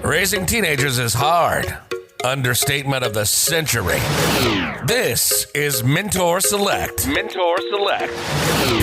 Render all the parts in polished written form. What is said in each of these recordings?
Raising teenagers is hard. Understatement of the century. This is Mentor Select. Mentor Select.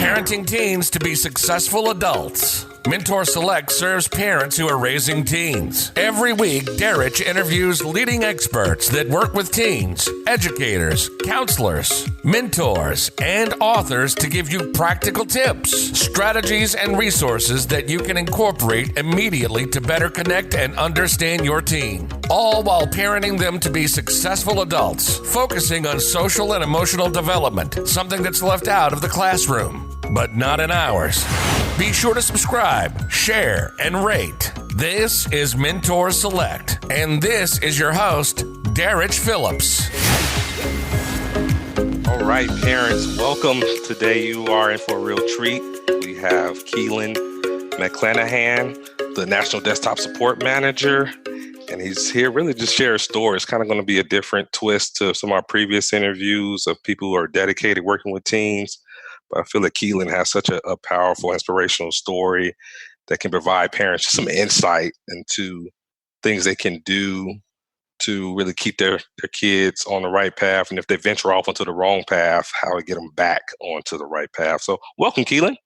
Parenting teens to be successful adults. Mentor Select serves parents who are raising teens. Every week, Derek interviews leading experts that work with teens, educators, counselors, mentors, and authors to give you practical tips, strategies, and resources that you can incorporate immediately to better connect and understand your teen. All while parenting them to be successful adults, focusing on social and emotional development, something that's left out of the classroom, but not in ours. Be sure to subscribe, share, and rate. This is Mentor Select, and this is your host, Derek Phillips. All right, parents, welcome. Today you are in for a real treat. We have Keiland McClanahan, the National Desktop Support Manager, and he's here really to share a story. It's kind of going to be a different twist to some of our previous interviews of people who are dedicated working with teens. But I feel that Keiland has such a powerful, inspirational story that can provide parents some insight into things they can do to really keep their kids on the right path. And if they venture off onto the wrong path, how to get them back onto the right path. So welcome, Keiland.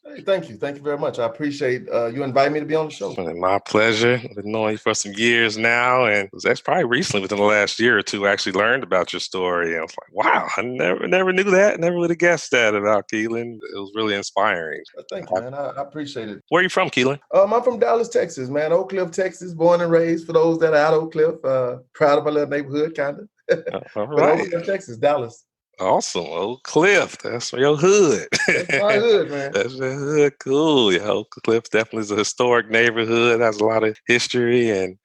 Hey, thank you. Thank you very much. I appreciate you inviting me to be on the show. My pleasure. I've been knowing you for some years now, and that's probably recently, within the last year or two, I actually learned about your story. And I was like, wow, I never knew that. Never would have guessed that about Keiland. It was really inspiring. Thank you, man. I appreciate it. Where are you from, Keiland? I'm from Dallas, Texas, man. Oak Cliff, Texas, born and raised. For those that are out of Oak Cliff, proud of my little neighborhood, kind of. All right. Oak Cliff, Texas, Dallas. Awesome. Oak Cliff. That's your hood. That's my hood, man. That's your hood. Cool. Yeah, Oak Cliff definitely is a historic neighborhood. Has a lot of history and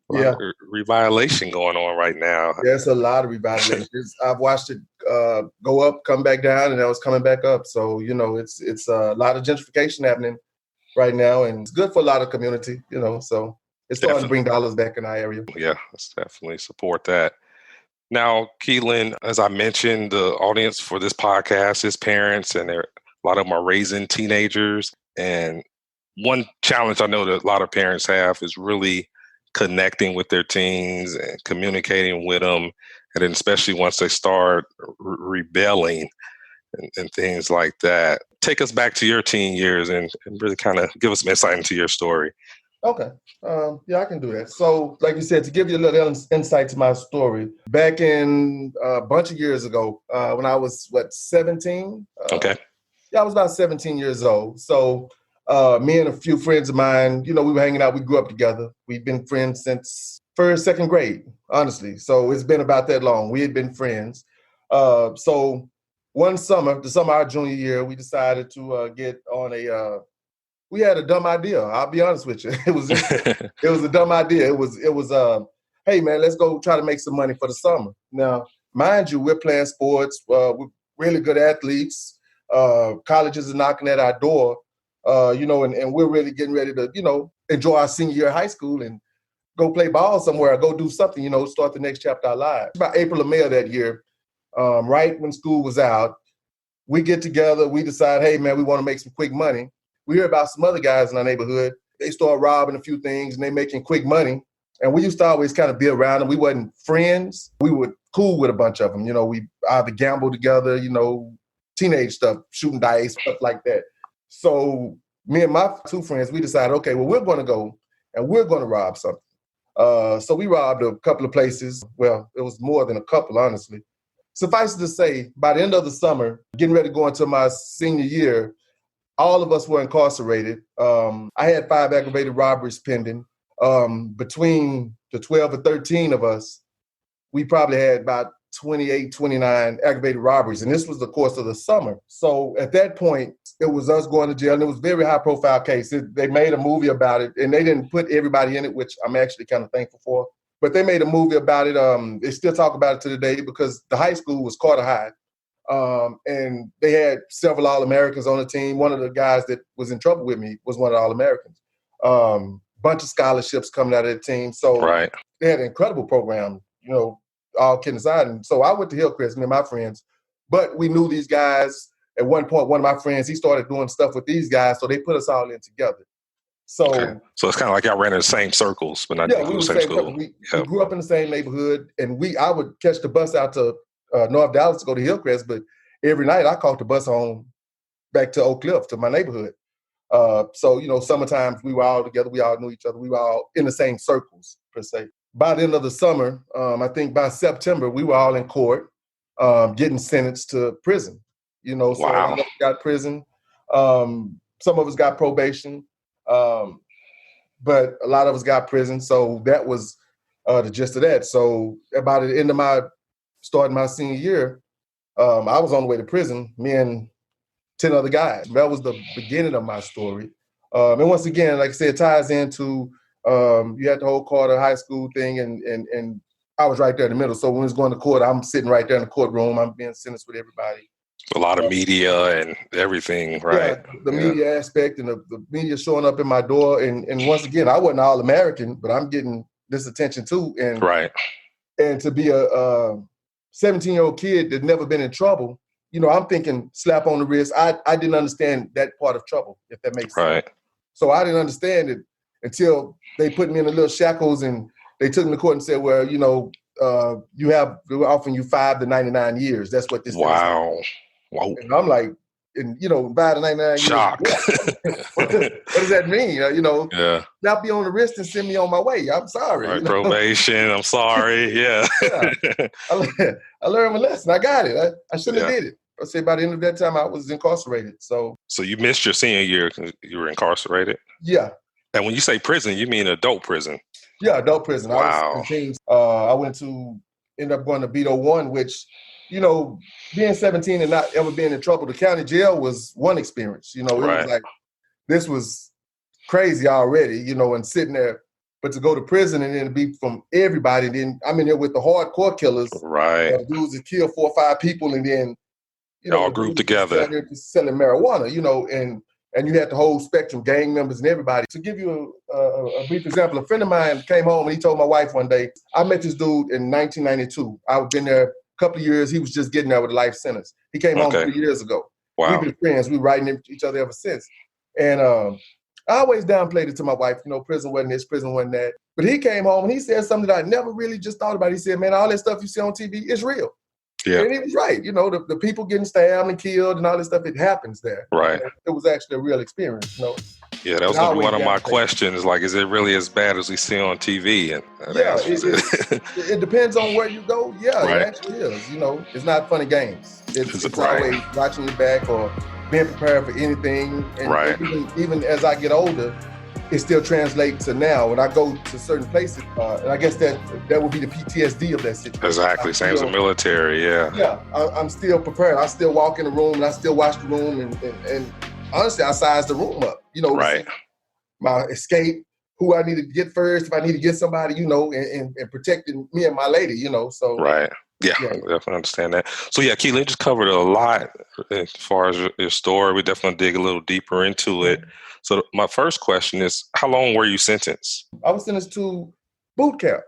a lot of revitalization going on right now. There's a lot of revitalization. I've watched it go up, come back down, and now it's coming back up. So, it's a lot of gentrification happening right now, and it's good for a lot of community, so it's starting to bring dollars back in our area. Yeah, let's definitely support that. Now, Keiland, as I mentioned, the audience for this podcast is parents, and a lot of them are raising teenagers. And one challenge I know that a lot of parents have is really connecting with their teens and communicating with them. And then especially once they start rebelling and things like that. Take us back to your teen years and really kind of give us some insight into your story. Okay. I can do that. So, like you said, to give you a little insight to my story, back in a bunch of years ago, when I was, 17? Okay. Yeah, I was about 17 years old. So, me and a few friends of mine, we were hanging out. We grew up together. We've been friends since first, second grade, honestly. So, it's been about that long. We had been friends. So, one summer, the summer of our junior year, we decided to get on we had a dumb idea. I'll be honest with you. It was a dumb idea. It was hey man, let's go try to make some money for the summer. Now, mind you, we're playing sports. We're really good athletes. Colleges are knocking at our door. And we're really getting ready to, enjoy our senior year of high school and go play ball somewhere, or go do something, start the next chapter of our lives. About April or May of that year, right when school was out, we get together. We decide, hey man, we want to make some quick money. We hear about some other guys in our neighborhood. They start robbing a few things and they making quick money. And we used to always kind of be around them. We wasn't friends. We were cool with a bunch of them. We either gambled together, teenage stuff, shooting dice, stuff like that. So me and my two friends, we decided, okay, well, we're going to go and we're going to rob something. So we robbed a couple of places. Well, it was more than a couple, honestly. Suffice it to say, by the end of the summer, getting ready to go into my senior year, all of us were incarcerated. I had 5 aggravated robberies pending. Between the 12 or 13 of us, we probably had about 28, 29 aggravated robberies. And this was the course of the summer. So at that point, it was us going to jail. And it was a very high profile case. They made a movie about it, and they didn't put everybody in it, which I'm actually kind of thankful for. But they made a movie about it. They still talk about it to today because the high school was Carter High. And they had several All-Americans on the team. One of the guys that was in trouble with me was one of the All-Americans. Bunch of scholarships coming out of the team. So They had an incredible program, all kidding aside. And so I went to Hillcrest, me and my friends, but we knew these guys. At one point, one of my friends, he started doing stuff with these guys. So they put us all in together. So so it's kind of like y'all ran in the same circles, but not yeah, go we to were the the same same school. company. We grew up in the same neighborhood, and I would catch the bus out to North Dallas to go to Hillcrest, but every night I caught the bus home back to Oak Cliff to my neighborhood. So, summertime we were all together. We all knew each other. We were all in the same circles, per se. By the end of the summer, I think by September, we were all in court getting sentenced to prison. So a lot of us got prison. Some of us got probation, but a lot of us got prison. So that was the gist of that. So about the end of starting my senior year, I was on the way to prison, me and 10 other guys. That was the beginning of my story. And once again, like I said, it ties into you had the whole Carter High School thing, and I was right there in the middle. So when we was going to court, I'm sitting right there in the courtroom. I'm being sentenced with everybody. A lot of media and everything, right? Yeah, the media aspect and the media showing up in my door. And once again, I wasn't All-American, but I'm getting this attention too. And and to be a 17-year-old kid that's never been in trouble, I'm thinking slap on the wrist. I didn't understand that part of trouble, if that makes sense. So I didn't understand it until they put me in the little shackles and they took me to court and said, well, we're offering you 5 to 99 years. That's what this is. Wow. And I'm like, 5 to 99 Shock. years. What does that mean? Not be on the wrist and send me on my way. I'm sorry. Right, probation. I'm sorry. Yeah. I learned my lesson. I got it. I shouldn't have did it. I say by the end of that time, I was incarcerated. So you missed your senior year because you were incarcerated? Yeah. And when you say prison, you mean adult prison? Yeah, adult prison. Wow. I ended up going to Beto 1, which, being 17 and not ever being in trouble, the county jail was one experience. It was like, this was crazy already, and sitting there. But to go to prison and then to be from everybody, then I'm in there with the hardcore killers. Right. Dudes that kill 4 or 5 people and then, all grouped together. Selling marijuana, and you had the whole spectrum, gang members and everybody. To give you a brief example, a friend of mine came home and he told my wife one day, I met this dude in 1992. I've been there a couple of years. He was just getting there with a life sentence. He came home 3 years ago. Wow. We've been friends. We've been writing each other ever since. And I always downplayed it to my wife. prison wasn't this, prison wasn't that. But he came home and he said something that I never really just thought about. He said, man, all that stuff you see on TV is real. Yeah. And he was right. The people getting stabbed and killed and all this stuff, it happens there. Right. It was actually a real experience. Yeah, that was gonna be one of my questions. Like, is it really as bad as we see on TV? And it depends on where you go. Yeah, It actually is. It's not fun and games. It's always watching your back or being prepared for anything. And even as I get older, it still translates to now. When I go to certain places, and I guess that would be the PTSD of that situation. Exactly, same as the military, Yeah, I'm still prepared. I still walk in the room and I still watch the room and honestly, I size the room up. My escape, who I need to get first, if I need to get somebody, and protecting me and my lady, so. Right. Yeah, I definitely understand that. So Keiland just covered a lot as far as your story. We definitely dig a little deeper into it. So my first question is, how long were you sentenced? I was sentenced to boot camp.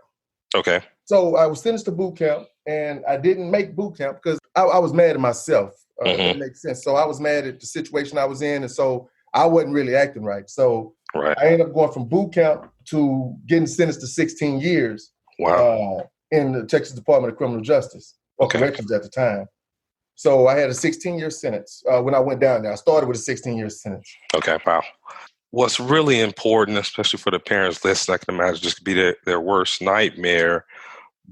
Okay. So I was sentenced to boot camp, and I didn't make boot camp because I was mad at myself. If that makes sense. So I was mad at the situation I was in, and so I wasn't really acting right. So I ended up going from boot camp to getting sentenced to 16 years. Wow. In the Texas Department of Criminal Justice, or corrections at the time. So I had a 16-year sentence when I went down there. I started with a 16-year sentence. Okay, wow. What's really important, especially for the parents listening, I can imagine just could be their worst nightmare.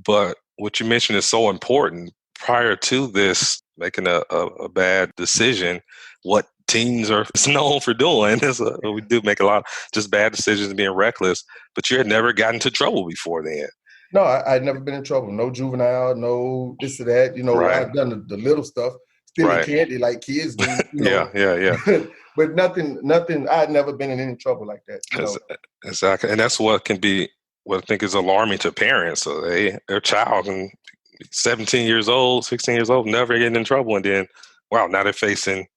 But what you mentioned is so important. Prior to this, making a bad decision, what teens are known for doing is we do make a lot of just bad decisions and being reckless, but you had never gotten into trouble before then. No, I'd never been in trouble. No juvenile, no this or that. I've done the little stuff. Stealing candy like kids do. Yeah. But nothing. I'd never been in any trouble like that. Exactly. And that's what can be, what I think is alarming to parents. So their child, and 17 years old, 16 years old, never getting in trouble. And then, wow, now they're facing,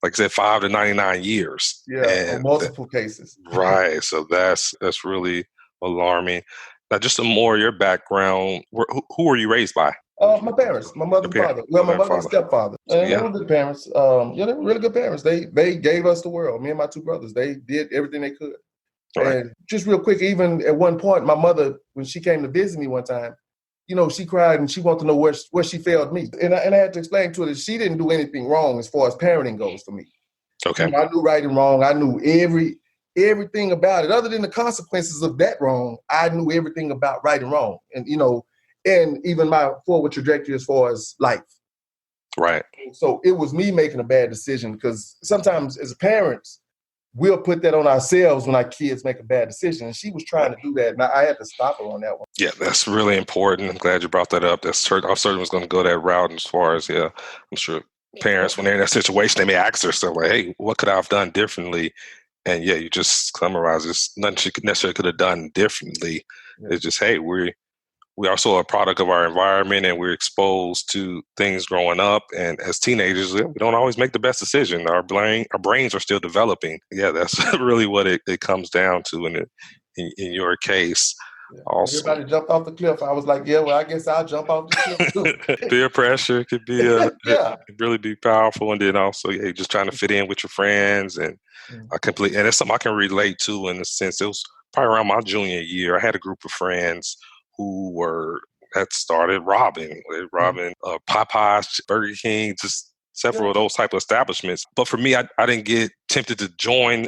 like I said, 5 to 99 years. Yeah, and multiple cases. Right. So that's really alarming. Now, just some more of your background. Who were you raised by? My parents, my mother and father. Well, my mother and stepfather. And they were good parents. They were really good parents. They gave us the world. Me and my 2 brothers. They did everything they could. Right. And just real quick, even at one point, my mother, when she came to visit me one time, she cried and she wanted to know where she failed me. And I had to explain to her that she didn't do anything wrong as far as parenting goes for me. Okay. I knew right and wrong. I knew everything about it. Other than the consequences of that wrong, I knew everything about right and wrong. And, and even my forward trajectory as far as life. Right. So it was me making a bad decision, because sometimes as parents, we'll put that on ourselves when our kids make a bad decision. And she was trying to do that, and I had to stop her on that one. Yeah, that's really important. I'm glad you brought that up. I certainly was going to go that route as far as, I'm sure parents, when they're in that situation, they may ask themselves, like, hey, what could I have done differently? And yeah, you just summarize this. Nothing she necessarily could have done differently. Yeah. It's just, hey, we are also a product of our environment, and we're exposed to things growing up. And as teenagers, we don't always make the best decision. Our brains are still developing. Yeah, that's really what it comes down to in your case. Yeah. Also, everybody jumped off the cliff. I was like, yeah, well, I guess I'll jump off the cliff too. Peer pressure could be yeah. it could really be powerful. And then also, just trying to fit in with your friends. And and it's something I can relate to, in the sense it was probably around my junior year. I had a group of friends who had started robbing Popeyes, Burger King, just several of those type of establishments. But for me, I didn't get tempted to join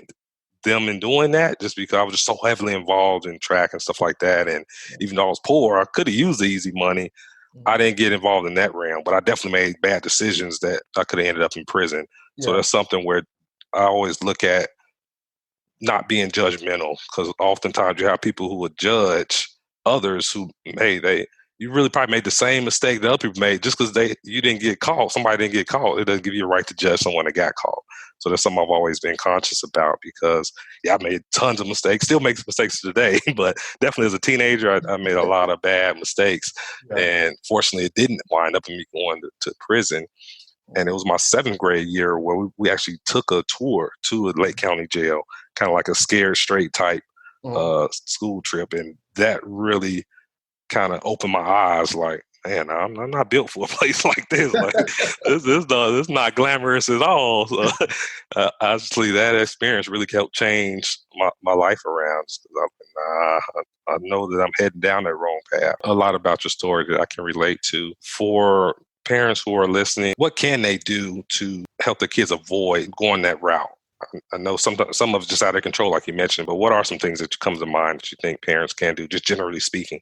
them in doing that, just because I was just so heavily involved in track and stuff like that. And even though I was poor, I could have used the easy money. I didn't get involved in that realm, but I definitely made bad decisions that I could have ended up in prison. Yeah. So that's something where I always look at not being judgmental, because oftentimes you have people who would judge others who you really probably made the same mistake that other people made. Just because you didn't get caught, somebody didn't get caught, it doesn't give you a right to judge someone that got caught. So that's something I've always been conscious about, because I made tons of mistakes, still make mistakes today, but definitely as a teenager, I made a lot of bad mistakes. Yeah. And fortunately, it didn't wind up in me going to prison. And it was my 7th grade year where we actually took a tour to a Lake County jail, kind of like a Scared Straight type school trip. And that really kind of opened my eyes, like, man, I'm not built for a place like this. Like, this is not glamorous at all. So, obviously, that experience really helped change my life around. I know that I'm heading down that wrong path. A lot about your story that I can relate to. For parents who are listening, what can they do to help their kids avoid going that route? I know some of it's just out of control, like you mentioned, but what are some things that come to mind that you think parents can do, just generally speaking?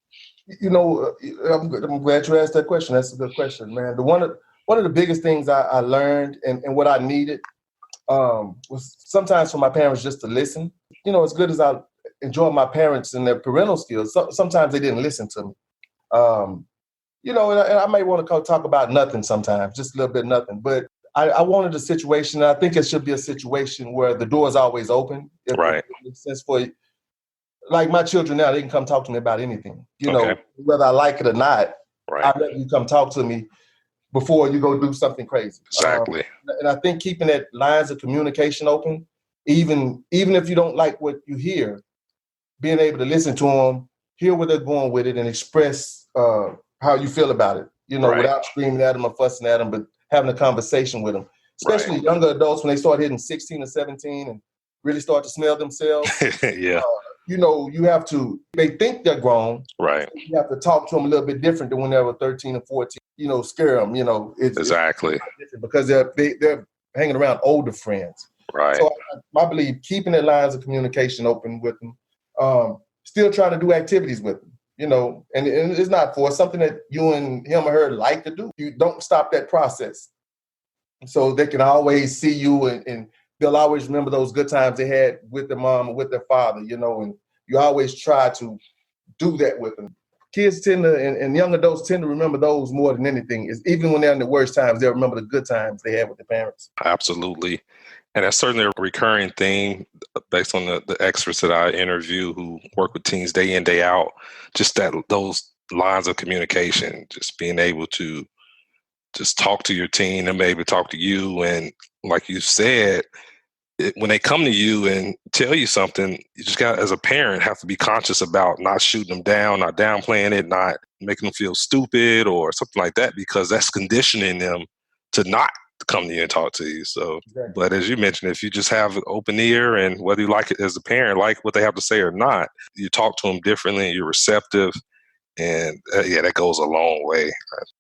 I'm glad you asked that question. That's a good question, man. One of the biggest things I learned and what I needed was sometimes for my parents just to listen. As good as I enjoy my parents and their parental skills, sometimes they didn't listen to me. And I may want to talk about nothing sometimes, just a little bit nothing. But I wanted a situation, and I think it should be a situation where the door is always open. Right. It makes sense for you. Like my children now, they can come talk to me about anything, whether I like it or not. Right. I'd rather you come talk to me before you go do something crazy. Exactly. And I think keeping that lines of communication open, even if you don't like what you hear, being able to listen to them, hear where they're going with it, and express how you feel about it, without screaming at them or fussing at them, but having a conversation with them, especially younger adults when they start hitting 16 or 17 and really start to smell themselves. Yeah. They think they're grown. Right. So you have to talk to them a little bit different than when they were 13 or 14, scare them, Exactly. It's different because they're hanging around older friends. Right. So I believe keeping the lines of communication open with them, still trying to do activities with them, and it's not for something that you and him or her like to do. You don't stop that process. So they can always see you and they'll always remember those good times they had with their mom or with their father, and you always try to do that with them. Kids tend to, and young adults tend to remember those more than anything. Even when they're in the worst times, they'll remember the good times they had with their parents. Absolutely. And that's certainly a recurring theme based on the experts that I interview who work with teens day in, day out, just those lines of communication, just being able to just talk to your teen and maybe talk to you. And like you said, when they come to you and tell you something, you just got, as a parent, have to be conscious about not shooting them down, not downplaying it, not making them feel stupid or something like that, because that's conditioning them to not come to you and talk to you. So, Exactly. but as you mentioned, if you just have an open ear, and whether you like it as a parent, like what they have to say or not, you talk to them differently and you're receptive. And that goes a long way.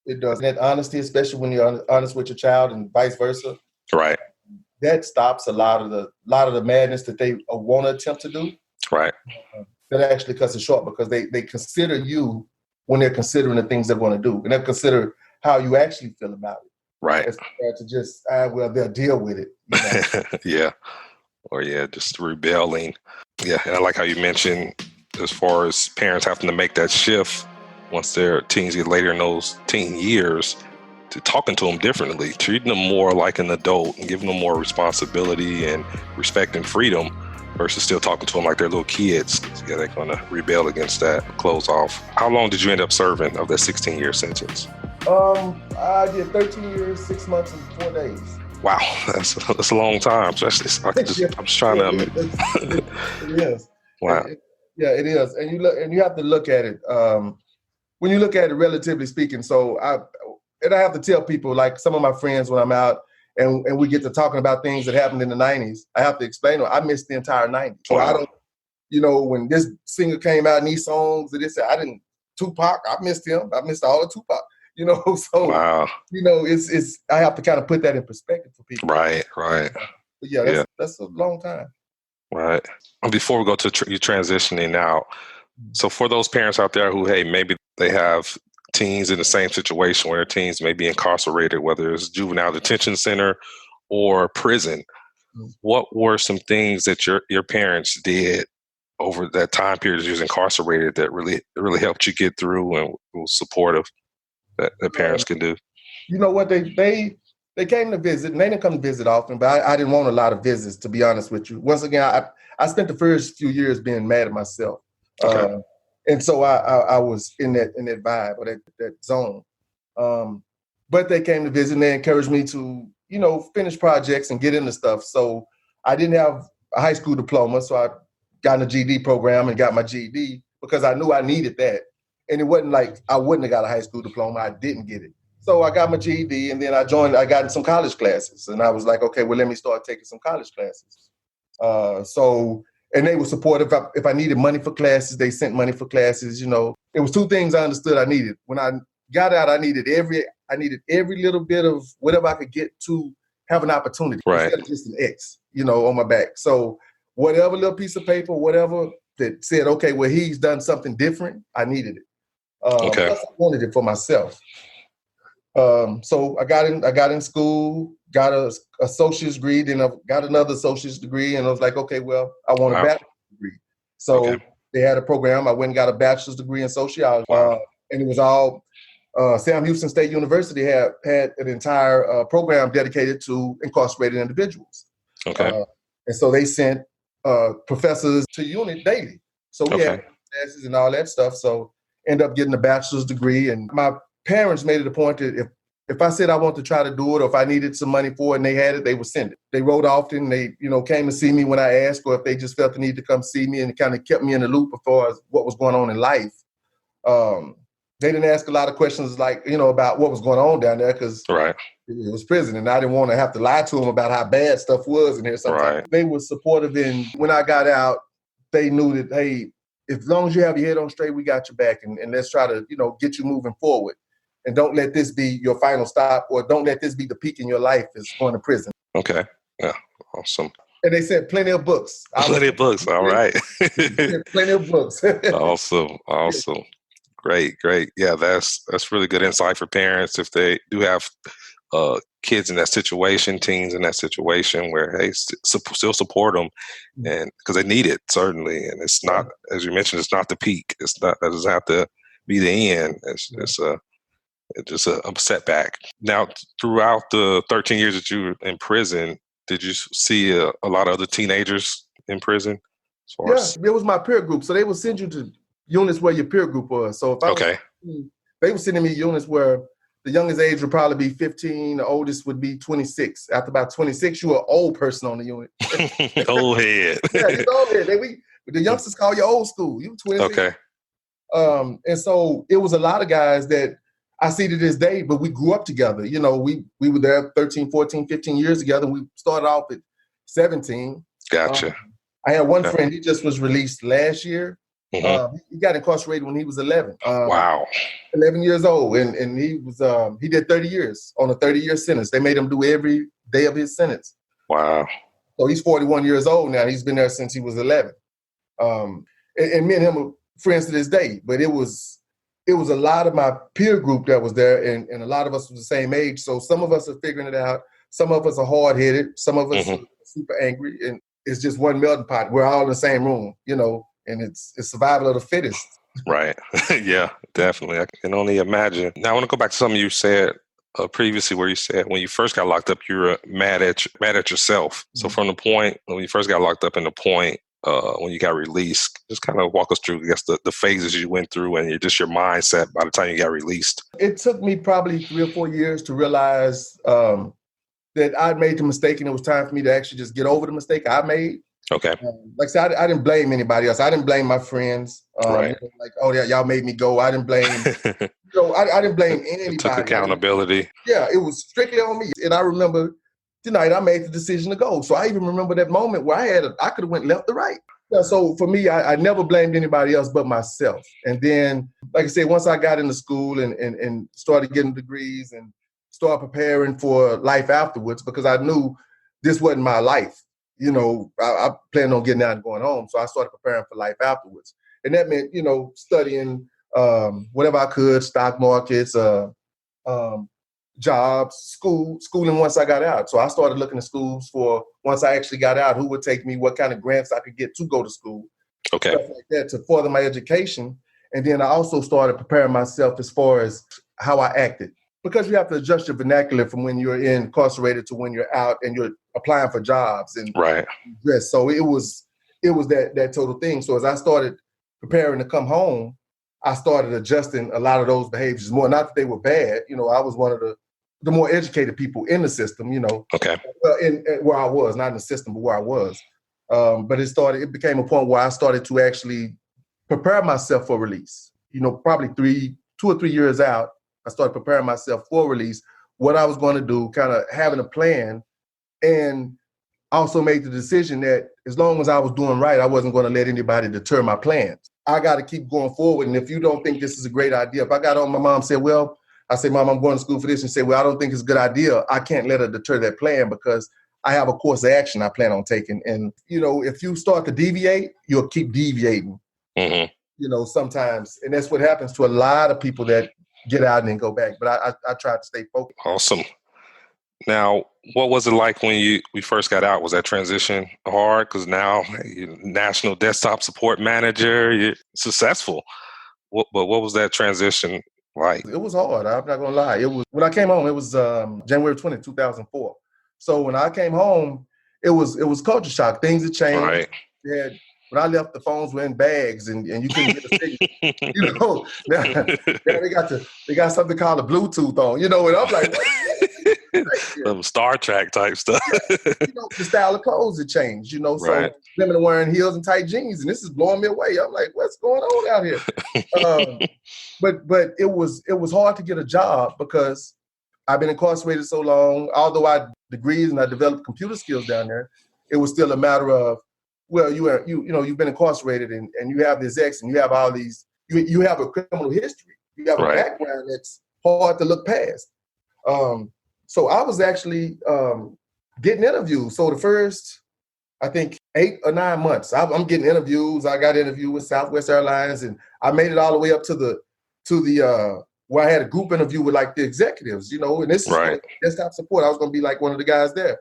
It does. That honesty, especially when you're honest with your child and vice versa, Right. that stops a lot of the madness that they want to attempt to do. Right. That actually cuts it short because they consider you when they're considering the things they're going to do, and they'll consider how you actually feel about it. Right. As compared to just, they'll deal with it. Yeah. Or just rebelling. Yeah. And I like how you mentioned, as far as parents having to make that shift once their teens get later in those teen years, to talking to them differently, treating them more like an adult and giving them more responsibility and respect and freedom versus still talking to them like they're little kids. Yeah, they're going to rebel against that, close off. How long did you end up serving of that 16-year sentence? I did 13 years, 6 months, and 4 days. Wow, that's a long time. Especially, I'm just trying to. It is. Wow. It is, and you have to look at it. When you look at it, relatively speaking. So I have to tell people, like some of my friends, when I'm out and we get to talking about things that happened in the 90s, I have to explain to them, I missed the entire 90s. So Wow. I don't, when this singer came out and these songs, I didn't, Tupac, I missed him. I missed all of Tupac, so, wow. it's I have to kind of put that in perspective for people. Right. But that's a long time. Right. Before we go to you transitioning out, so for those parents out there who, hey, maybe they have teens in the same situation where their teens may be incarcerated, whether it's juvenile detention center or prison, what were some things that your parents did over that time period you was incarcerated that really helped you get through and was supportive that parents can do? You know what, they came to visit, and they didn't come to visit often, but I didn't want a lot of visits, to be honest with you. Once again, I spent the first few years being mad at myself. Okay. And so I was in that vibe or that zone. But they came to visit and they encouraged me to, finish projects and get into stuff. So I didn't have a high school diploma, so I got in a GED program and got my GED because I knew I needed that. And it wasn't like I wouldn't have got a high school diploma. I didn't get it. So I got my GED, and then I got in some college classes. And I was like, okay, well, let me start taking some college classes. And they were supportive. If I needed money for classes, they sent money for classes. It was two things I understood I needed. When I got out, I needed every little bit of whatever I could get to have an opportunity. Right. Instead of just an X, on my back. So whatever little piece of paper, whatever that said, okay, well, he's done something different, I needed it. Okay. Plus I wanted it for myself. So I got in school, got a associate's degree, then I got another associate's degree, and I was like, okay, well, I want a bachelor's degree. So They had a program. I went and got a bachelor's degree in sociology. And it was all, Sam Houston State University had an entire program dedicated to incarcerated individuals. Okay. And so they sent professors to unit daily. So we had classes and all that stuff. So ended up getting a bachelor's degree, and my parents made it a point that if I said I want to try to do it, or if I needed some money for it and they had it, they would send it. They wrote often. They, came to see me when I asked, or if they just felt the need to come see me, and it kind of kept me in the loop as far as what was going on in life. They didn't ask a lot of questions like, about what was going on down there, because it was prison, and I didn't want to have to lie to them about how bad stuff was in there. Sometimes they were supportive, and when I got out, they knew that, hey, as long as you have your head on straight, we got your back, and let's try to, get you moving forward. And don't let this be your final stop, or don't let this be the peak in your life is going to prison. Okay. Yeah. Awesome. And they said plenty of books. Plenty of books. All right. Plenty of books. Awesome. Great. Yeah, that's really good insight for parents if they do have kids in that situation, teens in that situation, where hey, still support them, and because they need it certainly. And it's not, as you mentioned, it's not the peak. It's not, that doesn't have to be the end. It's just a setback. Now, throughout the 13 years that you were in prison, did you see a lot of other teenagers in prison? It was my peer group. So they would send you to units where your peer group was. So if they were sending me units where the youngest age would probably be 15, the oldest would be 26. After about 26, you were an old person on the unit. Old head. Yeah, you're old head. The youngsters call you old school. You 26. Okay. And so it was a lot of guys that I see to this day, but we grew up together. You know, we were there 13, 14, 15 years together. We started off at 17. Gotcha. I had one Okay. friend, he just was released last year. He got incarcerated when he was 11. Wow. 11 years old. And he did 30 years on a 30-year sentence. They made him do every day of his sentence. Wow. So he's 41 years old now. He's been there since he was 11. And me and him are friends to this day. But it was a lot of my peer group that was there, and a lot of us were the same age. So some of us are figuring it out. Some of us are hard-headed. Some of us are super angry. And it's just one melting pot. We're all in the same room, you know, and it's survival of the fittest. Right. Yeah, definitely. I can only imagine. Now, I want to go back to something you said previously, where you said when you first got locked up, you were mad at yourself. So from the point when you first got locked up and the point when you got released, just kind of walk us through, I guess, the phases you went through and your mindset by the time you got released. It took me probably 3 or 4 years to realize that I'd made the mistake, and it was time for me to actually just get over the mistake I made. Okay. Like I said, I didn't blame anybody else. I didn't blame my friends. Right. You know, like, oh, yeah, y'all made me go. I didn't blame, I didn't blame anybody. It took accountability. Yeah, it was strictly on me. And I remember the night I made the decision to go. So I even remember that moment where I could have went left or right. Yeah, so for me, I never blamed anybody else but myself. And then, like I said, once I got into school and started getting degrees and started preparing for life afterwards, because I knew this wasn't my life. You know, I planned on getting out and going home. So I started preparing for life afterwards. And that meant, you know, studying whatever I could, stock markets, jobs, schooling once I got out. So I started looking at schools for once I actually got out, who would take me, what kind of grants I could get to go to school. Okay. Stuff like that to further my education. And then I also started preparing myself as far as how I acted. Because you have to adjust your vernacular from when you're incarcerated to when you're out and you're applying for jobs and right. dress. So it was that total thing. So as I started preparing to come home, I started adjusting a lot of those behaviors more. Not that they were bad. You know, I was one of the more educated people in the system, you know. Okay. In where I was, not in the system, but where I was. But it became a point where I started to actually prepare myself for release. You know, probably 2 or 3 years out, I started preparing myself for release, what I was going to do, kind of having a plan, and also made the decision that as long as I was doing right, I wasn't going to let anybody deter my plans. I got to keep going forward. And if you don't think this is a great idea, if I got on, my mom said, well, I said, Mom, I'm going to school for this, and say, well, I don't think it's a good idea. I can't let her deter that plan because I have a course of action I plan on taking. And, you know, if you start to deviate, you'll keep deviating, you know, sometimes. And that's what happens to a lot of people that get out and then go back. But I tried to stay focused. Awesome. Now, what was it like when we first got out? Was that transition hard? Because now you're National Desktop Support Manager, you're successful. But what was that transition like? It was hard. I'm not going to lie. It was when I came home, it was January 20th, 2004. So when I came home, it was culture shock. Things had changed. Right. When I left, the phones were in bags, and you couldn't get a signal. You know, now they got something called a Bluetooth on. You know, and I'm like, Some Star Trek type stuff. You know, the style of clothes had changed. You know, so women are wearing heels and tight jeans, and this is blowing me away. I'm like, what's going on out here? But it was hard to get a job because I've been incarcerated so long. Although I had degrees and I developed computer skills down there, it was still a matter of, well, you've been incarcerated and you have this X and you have all these, you have a criminal history. You have a background that's hard to look past. So I was actually getting interviews. So the first, I think, 8 or 9 months, I'm getting interviews. I got interviewed with Southwest Airlines, and I made it all the way up to the where I had a group interview with like the executives, you know, and this is desktop support. I was going to be like one of the guys there.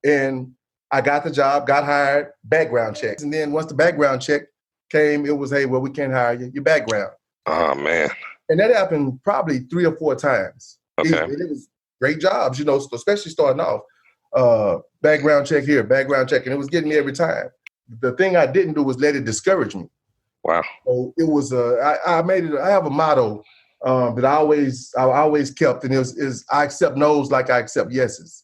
And I got the job, got hired, background checks. And then once the background check came, it was, hey, well, we can't hire you, your background. Oh, man. And that happened probably 3 or 4 times. Okay. It was great jobs, you know, especially starting off. Background check here, background check. And it was getting me every time. The thing I didn't do was let it discourage me. Wow. So it was, I made it, I have a motto that I always kept, and is I accept no's like I accept yeses.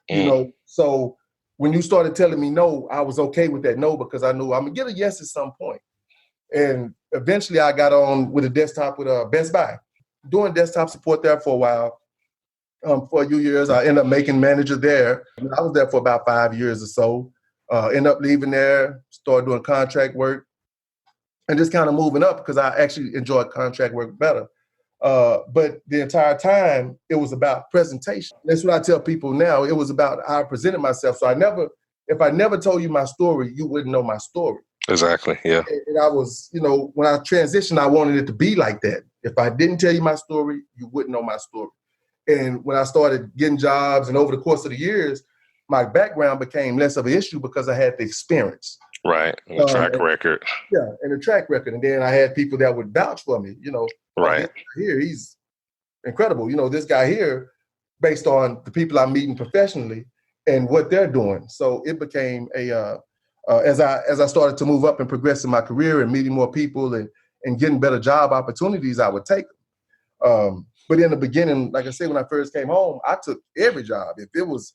You know, so when you started telling me no, I was okay with that no because I knew I'm going to get a yes at some point. And eventually I got on with a desktop with Best Buy. doing desktop support there for a while. For a few years, I ended up making manager there. I was there for about 5 years or so. Ended up leaving there, started doing contract work, and just kind of moving up because I actually enjoyed contract work better. But the entire time, it was about presentation. That's what I tell people now. It was about how I presented myself. So if I never told you my story, you wouldn't know my story. Exactly, yeah. And I was, when I transitioned, I wanted it to be like that. If I didn't tell you my story, you wouldn't know my story. And when I started getting jobs and over the course of the years, my background became less of an issue because I had the experience. Right, and the track record. Yeah, and the track record. And then I had people that would vouch for me, Right. Here, he's incredible. This guy here, based on the people I'm meeting professionally and what they're doing. So it became as I started to move up and progress in my career and meeting more people and getting better job opportunities, I would take them. But in the beginning, like I said, when I first came home, I took every job. If it was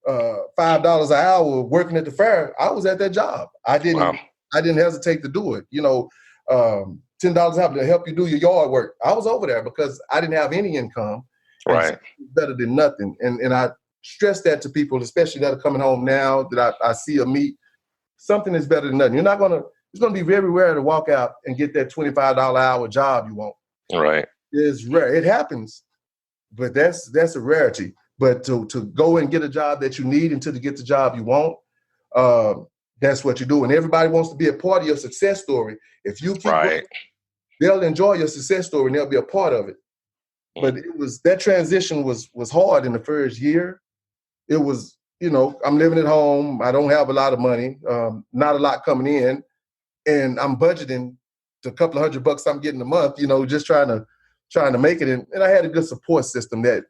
$5 an hour working at the fair, I was at that job. I didn't hesitate to do it. $10 an hour to help you do your yard work. I was over there because I didn't have any income. Right. Better than nothing. And I stress that to people, especially that are coming home now that I see or meet. Something is better than nothing. It's going to be very rare to walk out and get that $25 an hour job you want. Right. It's rare. It happens, but that's a rarity. But to go and get a job that you need until to get the job you want, that's what you do. And everybody wants to be a part of your success story. If you keep going, they'll enjoy your success story and they'll be a part of it. But that transition was hard in the first year. It was, I'm living at home. I don't have a lot of money, not a lot coming in, and I'm budgeting to a couple of $100 I'm getting a month, just trying to make it. And I had a good support system that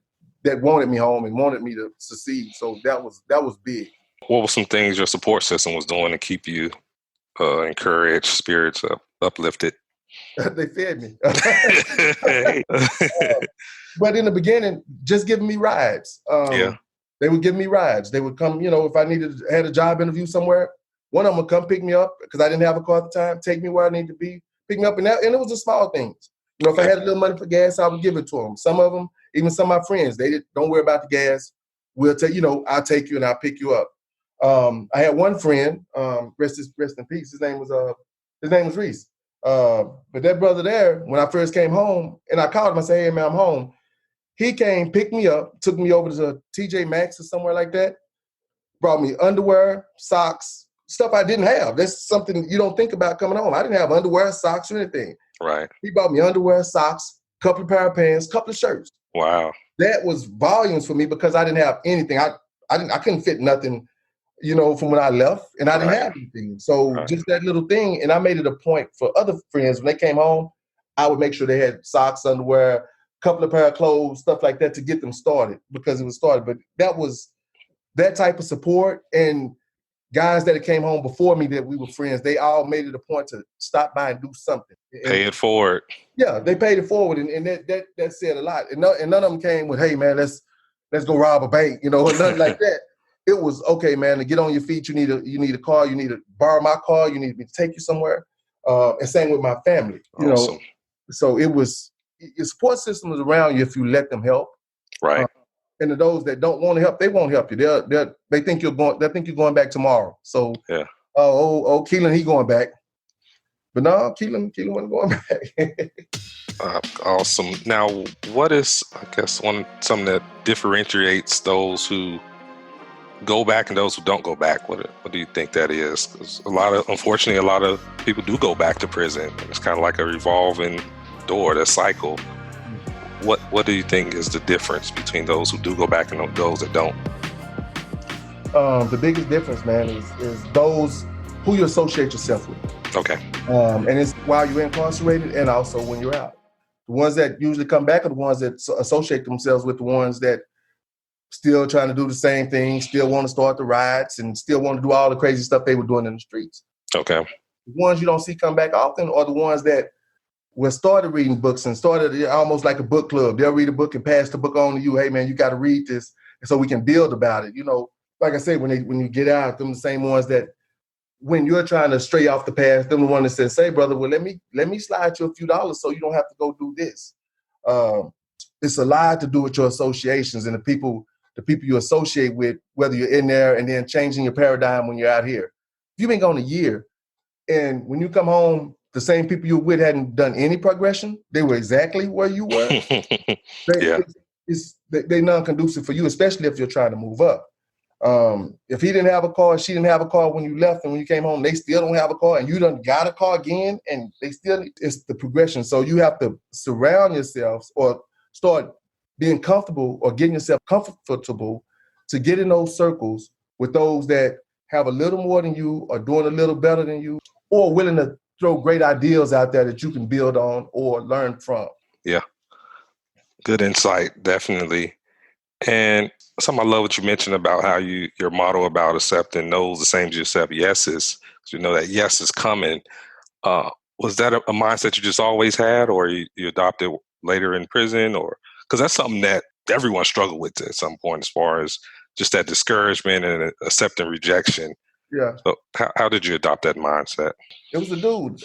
wanted me home and wanted me to succeed. So that was big. What were some things your support system was doing to keep you encouraged, spirits uplifted? They fed me. But in the beginning, just giving me rides. They would give me rides. They would come, if I had a job interview somewhere, one of them would come pick me up because I didn't have a car at the time, take me where I need to be, pick me up. And it was the small things. If I had a little money for gas, I would give it to them. Some of them, even some of my friends, don't worry about the gas. We'll take, I'll take you and I'll pick you up. I had one friend, rest in peace. His name was Reese. But that brother there, when I first came home, and I called him, I said, "Hey man, I'm home." He came, picked me up, took me over to TJ Maxx or somewhere like that, brought me underwear, socks, stuff I didn't have. That's something you don't think about coming home. I didn't have underwear, socks, or anything. Right. He bought me underwear, socks, couple of pair of pants, couple of shirts. Wow. That was volumes for me because I didn't have anything. I couldn't fit nothing, from when I left, and I didn't have anything. So just that little thing, and I made it a point for other friends when they came home, I would make sure they had socks, underwear, couple of pair of clothes, stuff like that to get them started because it was started. But that was that type of support, and guys that came home before me that we were friends, they all made it a point to stop by and do something. Pay it forward. Yeah, they paid it forward, and that said a lot. And none of them came with, "Hey man, let's go rob a bank," or nothing like that. It was, "Okay, man, to get on your feet, you need a car, you need to borrow my car, you need me to take you somewhere." And same with my family, Awesome. So it was. Your support system is around you if you let them help. Right. And to those that don't want to help, they won't help you. They think you're going back tomorrow. So Keiland, he going back. But no, Keiland wasn't going back. Awesome. Now, what is, I guess, something that differentiates those who go back and those who don't go back? What do you think that is? Because unfortunately, a lot of people do go back to prison. It's kind of like a revolving door, that cycle. What do you think is the difference between those who do go back and those that don't? The biggest difference, man, is those who you associate yourself with. Okay. And it's while you're incarcerated and also when you're out. The ones that usually come back are the ones that associate themselves with the ones that still trying to do the same thing, still want to start the riots, and still want to do all the crazy stuff they were doing in the streets. Okay. The ones you don't see come back often are the ones that started reading books and started almost like a book club. They'll read a book and pass the book on to you. "Hey man, you got to read this," and so we can build about it. Like I said, when you get out, them the same ones that when you're trying to stray off the path, them the one that says, "Say, brother, well let me slide you a few dollars so you don't have to go do this." It's a lot to do with your associations and the people you associate with, whether you're in there and then changing your paradigm when you're out here. If you've been gone a year and when you come home, the same people you were with hadn't done any progression, they were exactly where you were. Yeah. They non-conducive for you, especially if you're trying to move up. If he didn't have a car, she didn't have a car when you left, and when you came home, they still don't have a car, and you done got a car again, and they still, it's the progression. So you have to surround yourselves or start being comfortable or getting yourself comfortable to get in those circles with those that have a little more than you, or doing a little better than you, or willing to throw great ideas out there that you can build on or learn from. Yeah. Good insight, definitely. And something I love what you mentioned about how your motto about accepting no's the same as you accept yeses. So you know that yes is coming. Was that a mindset you just always had, or you adopted later in prison, or because that's something that everyone struggled with at some point, as far as just that discouragement and accepting rejection. Yeah. So how did you adopt that mindset? It was a dude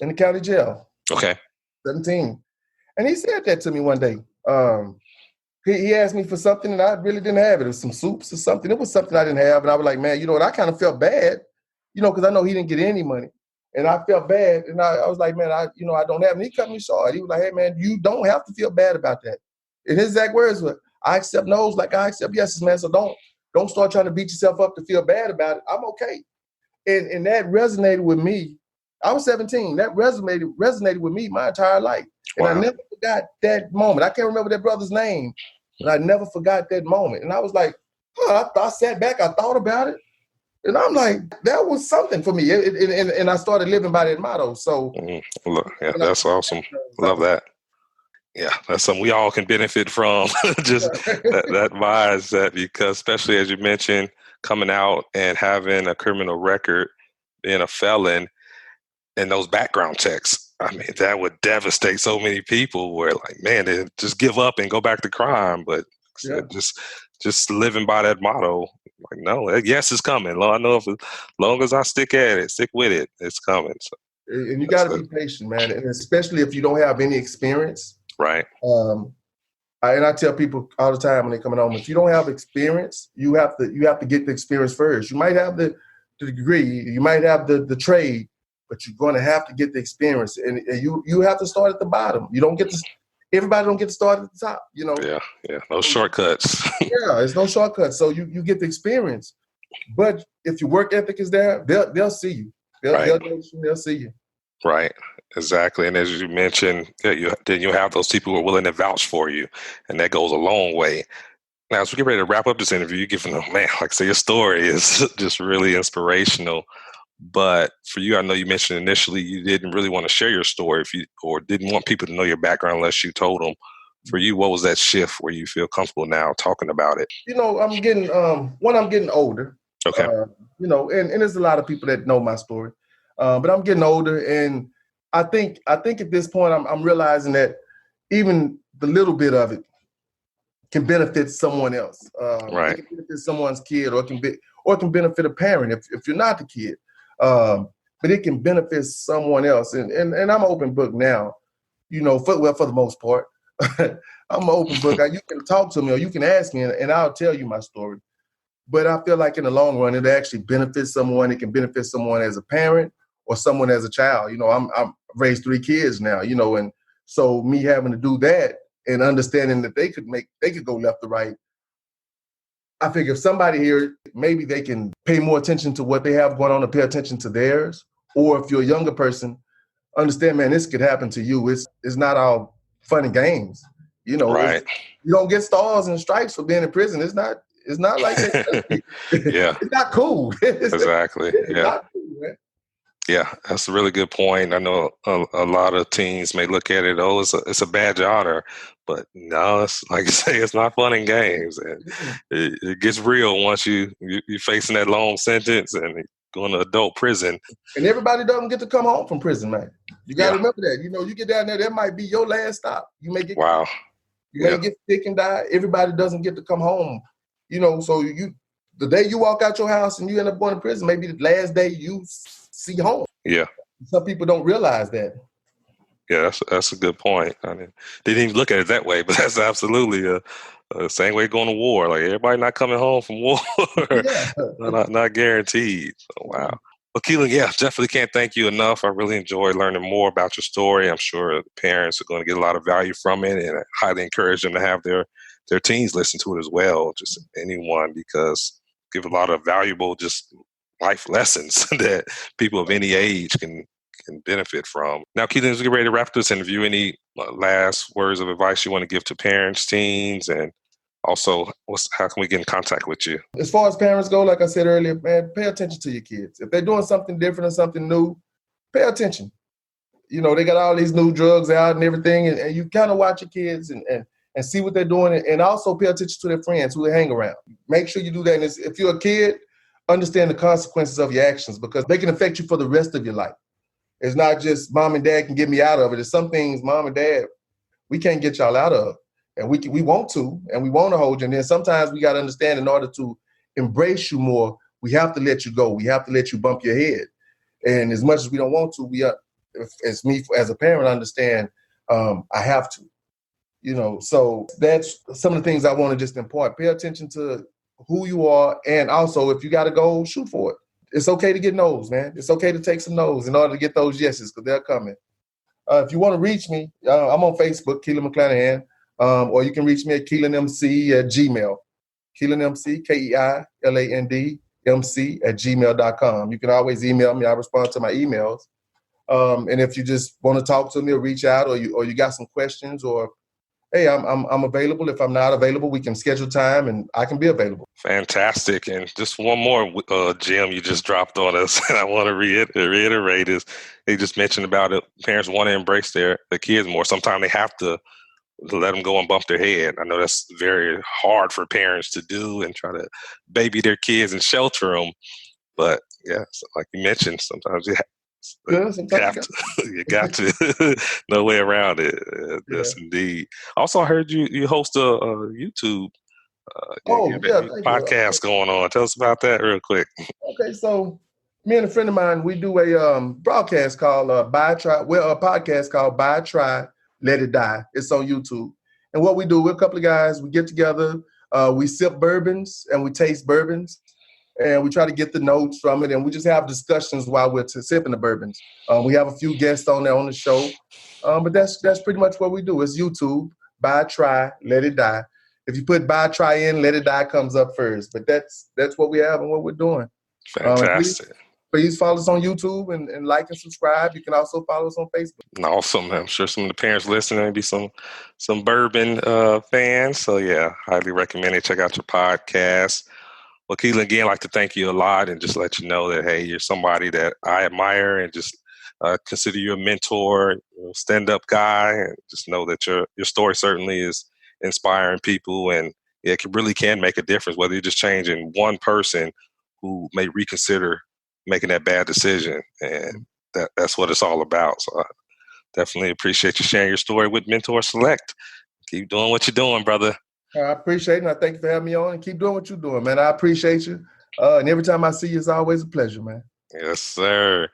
in the county jail. Okay. 17. And he said that to me one day. He asked me for something and I really didn't have it. It was some soups or something. It was something I didn't have. And I was like, man, you know what? I kind of felt bad, because I know he didn't get any money. And I felt bad. And I was like, man, I don't have it. And he cut me short. He was like, hey, man, you don't have to feel bad about that. And his exact words were, I accept no's like I accept yeses, man. So don't start trying to beat yourself up to feel bad about it. I'm okay. And that resonated with me. I was 17. That resonated with me my entire life. And Wow. I never forgot that moment. I can't remember that brother's name, but I never forgot that moment. And I was like, I sat back, I thought about it. And I'm like, that was something for me. And I started living by that motto. So, Look, yeah, that's awesome. Love that. Yeah, that's something we all can benefit from. Just that mindset, because especially as you mentioned, coming out and having a criminal record, being a felon, and those background checks. I mean, that would devastate so many people where like, man, they just give up and go back to crime. But just living by that motto, like, no, yes, it's coming. I know as long as I stick at it, stick with it, it's coming. So, and you got to be patient, man. And especially if you don't have any experience. Right. And I tell people all the time when they're coming home, if you don't have experience, you have to get the experience first. You might have the degree, you might have the trade, but you're going to have to get the experience, and you have to start at the bottom. You don't get to. Everybody don't get to start at the top. Yeah. No shortcuts. Yeah, it's no shortcuts. So you get the experience, but if your work ethic is there, they'll see you. They'll see you. Right. Exactly. And as you mentioned, then you'll have those people who are willing to vouch for you, and that goes a long way. Now, as we get ready to wrap up this interview, you're giving them, man, like I say, your story is just really inspirational. But for you, I know you mentioned initially you didn't really want to share your story or didn't want people to know your background unless you told them. For you, what was that shift where you feel comfortable now talking about it? I'm getting I'm getting older. Okay. And there's a lot of people that know my story, but I'm getting older, and I think at this point I'm realizing that even the little bit of it can benefit someone else. Right. It can benefit someone's kid, or it can benefit a parent if you're not the kid. But it can benefit someone else, and I'm an open book now. For the most part, I'm an open book. You can talk to me or you can ask me, and I'll tell you my story. But I feel like in the long run, it actually benefits someone. It can benefit someone as a parent or someone as a child. I'm raised 3 kids now. And so me having to do that and understanding that they could go left or right. I figure if somebody here, maybe they can pay more attention to what they have going on and pay attention to theirs. Or if you're a younger person, understand, man, this could happen to you. It's not all fun and games. Right. You don't get stars and stripes for being in prison. It's not like that. Yeah. It's not cool. Exactly. It's Yeah. not cool, man. Yeah, that's a really good point. I know a lot of teens may look at it, it's a badge of honor, but no, it's like you say, it's not fun and games, and it gets real once you're facing that long sentence and going to adult prison. And everybody doesn't get to come home from prison, man. You got to remember that. You get down there, that might be your last stop. You may get You may get sick and die. Everybody doesn't get to come home. So the day you walk out your house and you end up going to prison, maybe the last day you see home. Yeah. Some people don't realize that. Yeah, that's a good point. I mean, they didn't even look at it that way, but that's absolutely same way going to war. Like everybody not coming home from war, Yeah. not guaranteed. So, wow. Well, Keiland, yeah, definitely can't thank you enough. I really enjoyed learning more about your story. I'm sure parents are going to get a lot of value from it, and I highly encourage them to have their teens listen to it as well. Just anyone, because give a lot of valuable just life lessons that people of any age can benefit from. Now, Keiland, as we get ready to wrap this interview, any last words of advice you want to give to parents, teens, and also how can we get in contact with you? As far as parents go, like I said earlier, man, pay attention to your kids. If they're doing something different or something new, pay attention. You know, they got all these new drugs out and everything, and you kind of watch your kids and see what they're doing, and also pay attention to their friends who they hang around. Make sure you do that. And if you're a kid, understand the consequences of your actions, because they can affect you for the rest of your life. It's not just mom and dad can get me out of it. It's some things mom and dad, we can't get y'all out of. And we want to, and we want to hold you. And then sometimes we got to understand, in order to embrace you more, we have to let you go. We have to let you bump your head. And as much as we don't want to, as me as a parent, I understand I have to. You know, so that's some of the things I want to just impart. Pay attention to who you are, and also if you got to go, shoot for it. It's okay to get no's, man. It's okay to take some no's in order to get those yeses, because they're coming. If you want to reach me, I'm on Facebook, Keiland McClanahan, or you can reach me at KeilandMC at Gmail. KeilandMC, KeilandMC at gmail.com. You can always email me. I respond to my emails. And if you just want to talk to me or reach out, or you got some questions, or hey, I'm available. If I'm not available, we can schedule time and I can be available. Fantastic. And just one more gem you just dropped on us, and I want to reiterate is they just mentioned about it. Parents want to embrace their kids more. Sometimes they have to let them go and bump their head. I know that's very hard for parents to do and try to baby their kids and shelter them. But yeah, like you mentioned, sometimes you got to. No way around it. Yes, indeed. Also, I heard you host a YouTube podcast going on. Tell us about that real quick. Okay, so me and a friend of mine, we do a broadcast called a podcast called Buy, Try, Let It Die. It's on YouTube. And what we do, we're a couple of guys, we get together, we sip bourbons and we taste bourbons. And we try to get the notes from it, and we just have discussions while we're sipping the bourbons. We have a few guests on there on the show, but that's pretty much what we do. It's YouTube, Buy, Try, Let It Die. If you put Buy, Try in, Let It Die comes up first. But that's what we have and what we're doing. Fantastic. Please follow us on YouTube and like and subscribe. You can also follow us on Facebook. Awesome. I'm sure some of the parents listening may be some bourbon fans. So yeah, highly recommend it. Check out your podcast. Well, Keiland, again, I'd like to thank you a lot and just let you know that, hey, you're somebody that I admire and just consider you a mentor, stand-up guy, and just know that your story certainly is inspiring people, and it really can make a difference, whether you're just changing one person who may reconsider making that bad decision. And that's what it's all about. So I definitely appreciate you sharing your story with Mentor Select. Keep doing what you're doing, brother. I appreciate it, and I thank you for having me on, and keep doing what you're doing, man. I appreciate you. And every time I see you, it's always a pleasure, man. Yes, sir.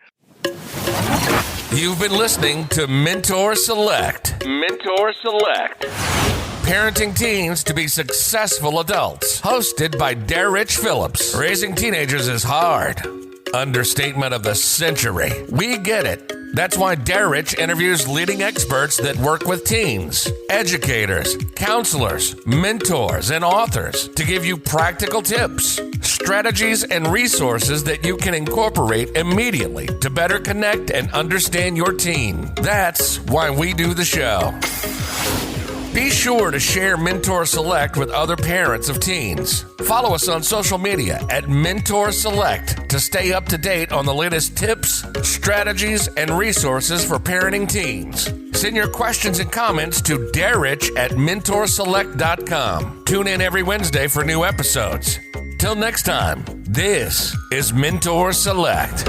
You've been listening to Mentor Select. Mentor Select. Parenting teens to be successful adults. Hosted by Derrich Phillips. Raising teenagers is hard. Understatement of the century. We get it. That's why Derrich interviews leading experts that work with teens, educators, counselors, mentors, and authors to give you practical tips, strategies, and resources that you can incorporate immediately to better connect and understand your teen. That's why we do the show. Be sure to share Mentor Select with other parents of teens. Follow us on social media at Mentor Select to stay up to date on the latest tips, strategies, and resources for parenting teens. Send your questions and comments to Derrich@mentorselect.com. Tune in every Wednesday for new episodes. Till next time, this is Mentor Select.